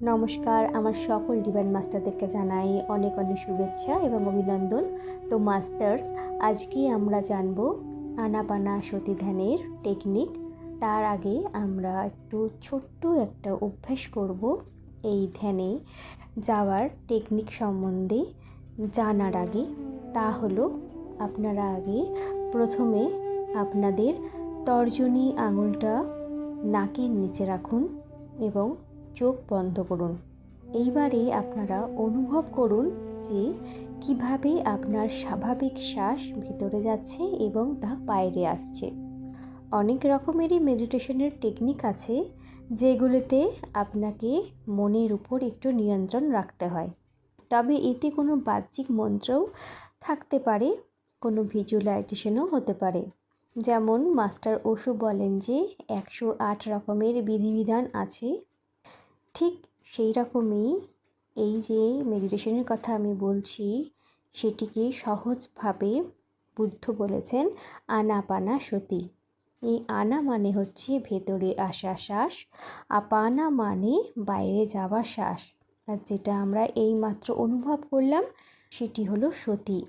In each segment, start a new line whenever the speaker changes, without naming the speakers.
নমস্কার, আমার সকল ডিভাইন মাস্টারদেরকে জানাই অনেক অনেক শুভেচ্ছা এবং অভিনন্দন। তো মাস্টার্স, আজকে আমরা জানব আনাপানাসতি ধ্যানের টেকনিক। তার আগে আমরা একটু ছোট্ট একটা অভ্যাস করব এই ধ্যানে যাওয়ার টেকনিক সম্বন্ধে জানার আগে। তা হলো, আপনারা আগে প্রথমে আপনাদের তর্জনী আঙুলটা নাকের নিচে রাখুন এবং চোখ বন্ধ করুন। এইবারে আপনারা অনুভব করুন যে কিভাবে আপনার স্বাভাবিক শ্বাস ভিতরে যাচ্ছে এবং তা বাইরে আসছে। অনেক রকমেরই মেডিটেশনের টেকনিক আছে যেগুলোতে আপনাকে মনের উপর একটু নিয়ন্ত্রণ রাখতে হয়, তবে এতে কোনো বাহ্যিক মন্ত্রও থাকতে পারে, কোনো ভিজুয়ালাইজেশনও হতে পারে। যেমন মাস্টার ওশো বলেন যে 108 রকমের বিধিবিধান আছে, ঠিক সেই রকমই এই যে মেডিটেশনের কথা আমি বলছি সেটিকে সহজভাবে বুদ্ধ বলেছেন আনাপানাসতি। এই আনা মানে হচ্ছে ভেতরে আসা শ্বাস, আপানা মানে বাইরে যাওয়া শ্বাস, আর যেটা আমরা এইমাত্র অনুভব করলাম সেটি হলো সতি।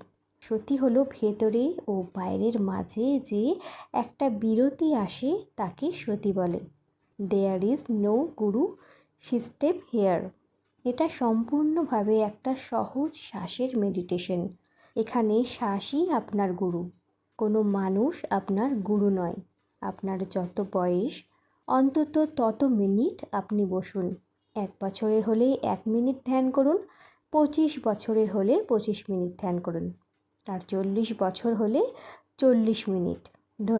সতি হলো ভেতরে ও বাইরের মাঝে যে একটা বিরতি আসে তাকে সতি বলে। There is no Guru system hair. এটা সম্পূর্ণভাবে একটা সহজ শ্বাসের মেডিটেশন। এখানে শ্বাসই আপনার গুরু, কোনো মানুষ আপনার গুরু নয়। আপনার যত বয়স অন্তত তত মিনিট আপনি বসুন। 1 বছরের হলে 1 মিনিট ধ্যান করুন, 25 বছরের হলে 25 মিনিট ধ্যান করুন, তার 40 বছর হলে 40 মিনিট।